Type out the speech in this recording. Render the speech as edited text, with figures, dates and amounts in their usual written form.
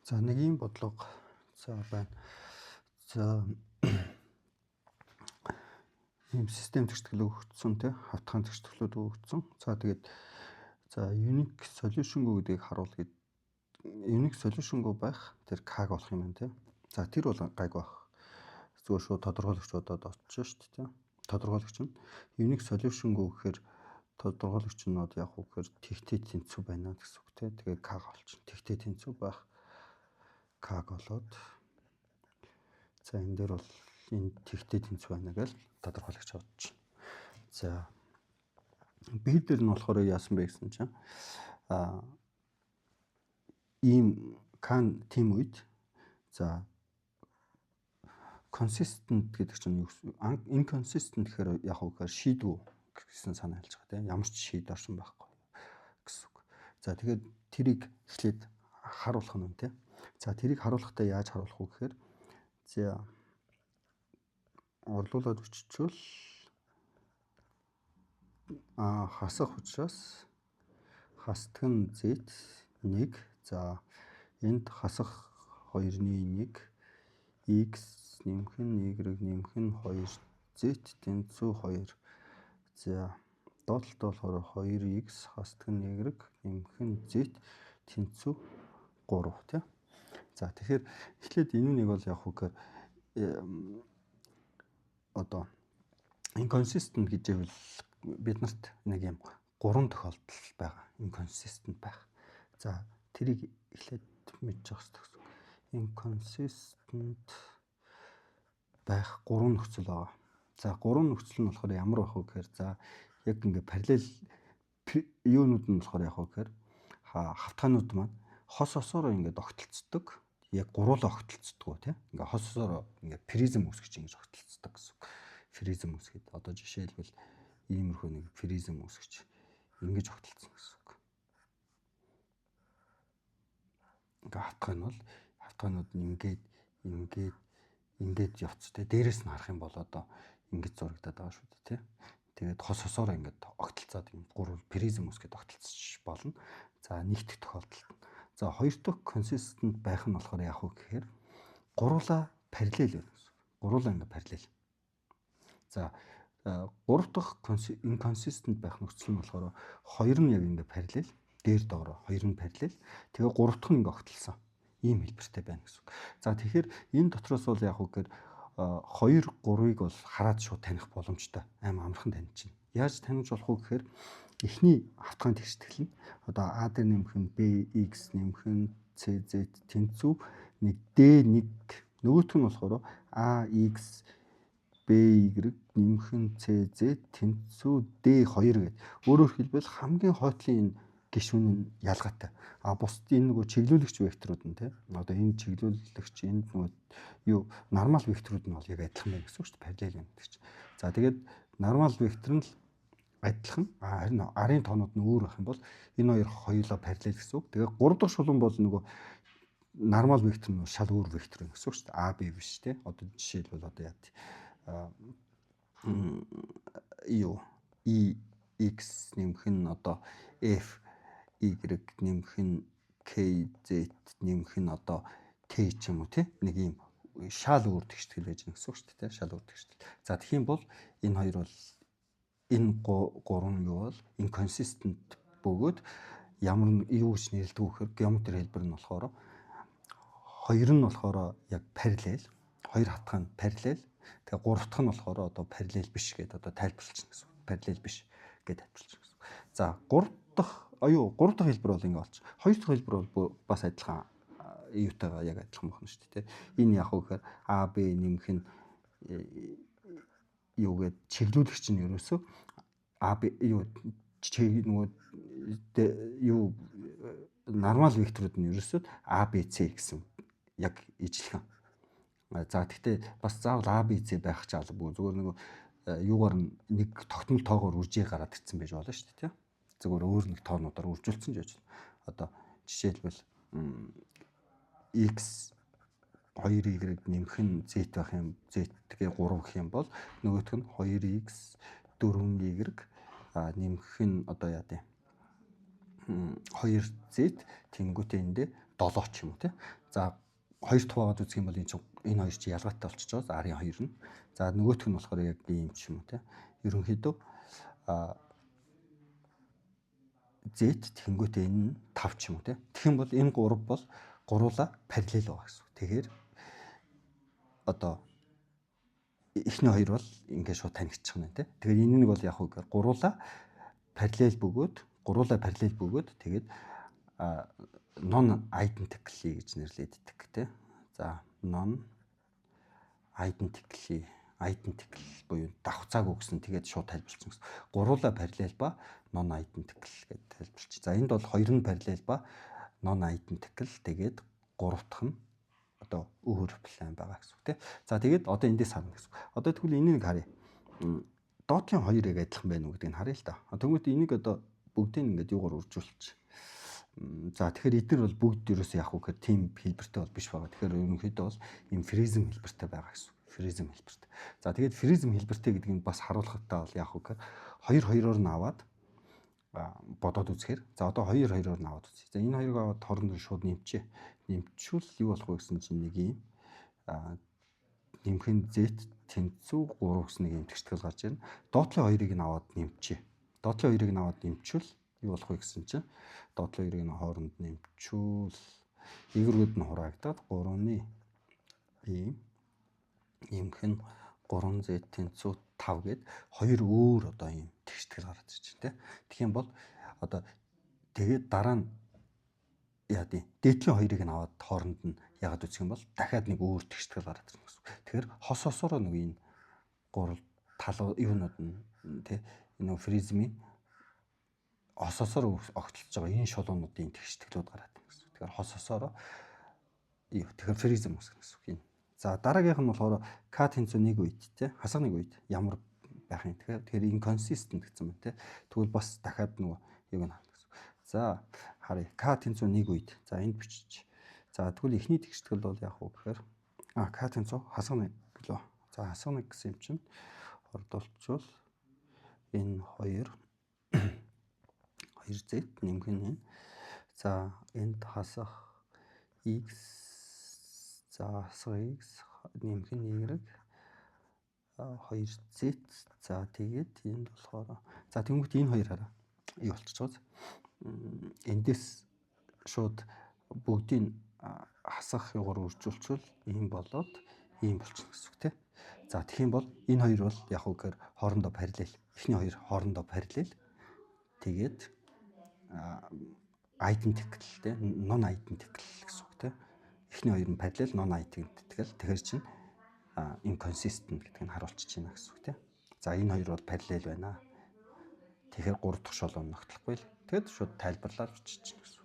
За нэг юм бодлого байна. За ийм систем зөрчил өгөгдсөн тий хавтгайн зөрчилүүд өгөгдсөн. За тэгээд unique solution гэдгийг харуул гээд unique solution байх тэр каг болох юм байна тий. За тэр бол гайг байх. Зүгээр шууд тодорхойлогч бодоод очиж шүү дээ тий. Тодорхойлогч нь unique solution гэхээр тодорхойлогч нь яг үгээр тэгтээ тэнцүү байна гэсэн үг тий. Тэгээд каг болчихно. Тэгтээ тэнцүү байх каг болоод за энэ дээр бол энэ тэгтээ тэнцүү байна гэж тодорхойлогч бодож байна. За би дээр нь болохоор яасан бэ гэсэн чинь ийм кан тим үед за consistent гэдэг чинь inconsistent гэхээр яг үгээр шийдвүү гэсэн санаа хэлж байгаа тийм ямар ч шийд орсон байхгүй гэсэн үг. За тэгээд тэрийг эхлээд харуулах нь тийм. За тэрийг харуулахдаа яаж харуулах вэ гэхээр за орлуулад өччихвөл хасах учраас хастган z1 за энд хасах 2-ны 1 x нэмэх нь y нэмэх нь 2z тэнцүү 2 за доотлолт болохоор 2x хастган y нэмэх нь z тэнцүү 3 тийм. За тэгэхээр эхлээд энэ нэг бол яг үгээр одоо inconsistent гэж байвал бид нарт нэг юм 3 тохиолдол байгаа. Inconsistent байх. За тэрийг эхлээд мэдчих хэрэгтэй гэсэн. Inconsistent байх 3 нөхцөл байгаа. За 3 нөхцөл нь болохоор ямар байх вэ гэхээр за яг ингээ параллел юунууд нь болохоор яг гэхээр хавтгаанууд маань хос осоороо ингээ огтлцдог. Яг гуруулаа огтлцдог тийм. Ингээ хос осоороо ингээ призм үүсгэж ингэж огтлцдог гэсэн. Призм үүсгээд одоо жишээлбэл иймэрхүү нэг призм үүсгэж ингэж огтлцсон гэсэн үг. Ингээ хавтгаанууд нь ингээд явц те дээрээс нь харах юм бол одоо ингэж зурагдаад байгаа шүү дээ тий. Тэгээд хос хосоороо ингээд огтлцаад юм гурвал призм үсгээд огтлцчих болно. За нэгдэх тохиолдолд. За хоёр дахь consistent байх нь болохоор яг уу гэхээр гурлаа параллел байна гэсэн. Гурлаа ингээд параллел. За гурав дахь inconsistent байх нөхцөл нь болохоор хоёр нь яг ингээд параллел, дээр доороо хоёр нь параллел. Тэгээ гурав дахь нь ингээд огтлсон. Ийм хэлбэртэй байна гэсэн. За тэгэхээр энэ дотроос бол яг уу гэхээр 2 3-ыг бол хараад шууд таних боломжтой. Амархан таних чинь. Яаж таних болох вэ гэхээр эхний хавтгаан тэгштгэл нь одоо А дээр нэмэх нь BX нэмэх нь CZ тэнцүү 1D1 нөгөөх нь болохоор AX BY нэмэх нь CZ тэнцүү D2 гэдэг. Өөрөөр хэлбэл хамгийн хойтлын гишүүн нь ялгаатай. Бусд энэ нөгөө чиглүүлэгч векторууд нь тийм. Одоо энэ чиглүүлэгч энд нөгөө юу нормал векторууд нь бол яг адилхан байна гэсэн үг шүү дээ. Параллел байна гэдэг чинь. За тэгээд нормал вектор нь адилхан. Харин арын тоонууд нь өөр байх юм бол энэ хоёр хоёулаа параллел гэсэн үг. Тэгээд 3 дахь шулуун бол нөгөө нормал вектор нь шал өөр вектор гэсэн үг шүү дээ. AB биш тийм. Одоо жишээлбэл одоо яа юу EX нэмэх нь одоо F Y нэмэх нь KZ нэмэх нь одоо K ч юм уу тийм. Нэг юм шал өөр тэгштгэл байж гэнэ гэсэн үг шүү дээ. Шал өөр тэгштгэл. За тэгэх юм бол энэ хоёр бол энэ гурван юу бол inconsistent бөгөөд ямар юу гэж нэрлэдэг вэ гэхээр геометри хэлбэр нь болохоор хоёр нь болохоор яг параллел, хоёр хатгаан параллел. Тэгээ гурав дахь нь болохоор одоо параллел биш гэдээ одоо тайлбарлчихна гэсэн. Параллел биш гэдээ тайлбарлчихна гэсэн. За гурав дахь хэлбэр бол ингэ болчих. Хоёр дахь хэлбэр бол бас адилхан юутайгаа яг адилхан байна шүү дээ. Энэ яг уу гэхээр AB нэмэх нь юу гээд чиглүүлэгч нь ерөөсөө AB юу нөгөө юу нормал векторууд нь ерөөсөө ABC гэсэн яг ижлэхэн. За тэгтээ бас заавал ABC байх ч албагүй. Зүгээр нөгөө юугаар нэг тогтмол тоогоор үржээ гараад ирсэн байж болно шүү дээ. Зүгээр өөр нэг тоонуудаар үржүүлсэн ч гэж. Одоо жишээлбэл X 2y нэмэх нь z байх юм. Z тэгээ 3 гэх юм бол нөгөөх нь 2x 4y нэмэх нь одоо яа дээ. 2z тэнгүүтээ эндээ 7 ч юм уу тий. За 2 хуваагаад үзэх юм бол энэ хоёр чи ялгаатай болчихж байгаа. Арын 2 нь. За нөгөөх нь болохоор яг ийм ч юм уу тий. Ерөнхийдөө z тэнгүүтээ энэ нь 5 ч юм уу тий. Тэгэх юм бол энэ 3 бол гуруула параллел байгаа гэсэн. Тэгэхээр одоо эхний хоёр бол ингээд шууд танигдчих нь тий. Тэгэхээр энэ нэг бол яг уу гэхээр гуруула параллел бөгөөд тэгээд non identically гэж нэрлэдэг тий. За non identical буюу давхцаагүй гэсэн тэгээд шууд тайлбарлсан гэсэн. Гуруула параллел ба non identical гэж тайлбарлчих. За энд бол хоёр нь параллел ба non identical тэгээд гурав дахь нь одоо өөр план байгаа гэсэн үг тий. За тэгээд одоо эндээс харна гэсэн. Одоо тэгвэл энийг харъя. Доотлын 2 яг адилхан байна уу гэдгийг харъя л да. Тэгвэл энийг одоо бүгдийг ингээд юугаар үржүүлчих. За тэгэхээр эдгээр бол бүгд ерөөсөө яг үгээр тим хэлбэртэй бол биш байгаа. Тэгэхээр ерөнхийдөө бол ийм фризм хэлбэртэй байгаа гэсэн. Фризм хэлбэртэй. За тэгээд фризм хэлбэртэй гэдгийг нь бас харуулхадаа бол яг үгээр 2-2-оор нь аваад бодоод үзэхээр за одоо 2-2-оор нь аваад үзье. За энэ хоёрыг аваад хоорондоо шууд нэмчээ. Нэмчүүл юу болох вэ гэсэн чинь нэг юм нэмхэн z тэнцүү 3 гэсэн нэг юм тэгштгэл гарч ирнэ. Доотлын 2-ыг нь аваад нэмчээ. Доотлын 2-ыг нь аваад нэмчүүл юу болох вэ гэсэн чинь доотлын 2-ыг нь хооронд нэмчүүл эврүүд нь хураагдаад 3-ны ийм нэмхэн 3z тэнцүү 5 гээд хоёр өөр одоо ийм тэгштгэл гараад ирж байна те. Тэгэх юм бол одоо тэгээд дараа нь яа тий дээдлийн 2-ыг нь аваад хооронд нь ягаад үзэх юм бол дахиад нэг өөр тэгштгэл гараад ирнэ гэсэн. Тэгэхээр хос хосороо нэг энэ гурав тал юунууд нь тий энэ фризмийн хос хосоор огтлж байгаа энэ шулуунуудын тэгштэглүүд гараад ирнэ гэсэн. Тэгэхээр хос хосороо тэгэхээр фризм үсгэнэ гэсэн үг юм. За дараагийнх нь болохоор k тэнцүү 1 үед тий хасах 1 үед ямар байх юм. Тэгэхээр inconsistent гэсэн юм тий. Тэгвэл бас дахиад нөгөө юг нь харна гэсэн. За харъя k тэнцүү 1 үед. За энд бичиж. За тэгвэл эхний тэгштгэл бол яг уу гэхээр k тэнцүү хасах 1 гэлөө. За хасах 1 гэсэн юм чинь ордуулчвал энэ 2z нэмхэн нь. За энд хасах x за хасах x нэмхэн y 2z за тэгээд энд болохоор за тэгвэл энэ хоёр хараа юу болчих вэ? Эндээс шууд бүгдийг хасах югаар үржүүлчихвэл ийм болоод ийм болчихно гэсэн үг тий. За тэгэх юм бол энэ хоёр бол яг үгээр хоорондоо параллел. Эхний хоёр хоорондоо параллел. Тэгээд identical тий non identical гэсэн үг тий. Эхний хоёр нь параллел non identical. Тэгэхээр чинь inconsistent гэдгийг нь харуулчих чинь гэсэн үг тий. За энэ хоёр бол параллел байна. Тэгэхээр 3 дахь шулуун ногтлохгүй л. Тэгэд шууд тайлбарлаад бичиж чинь гэсэн.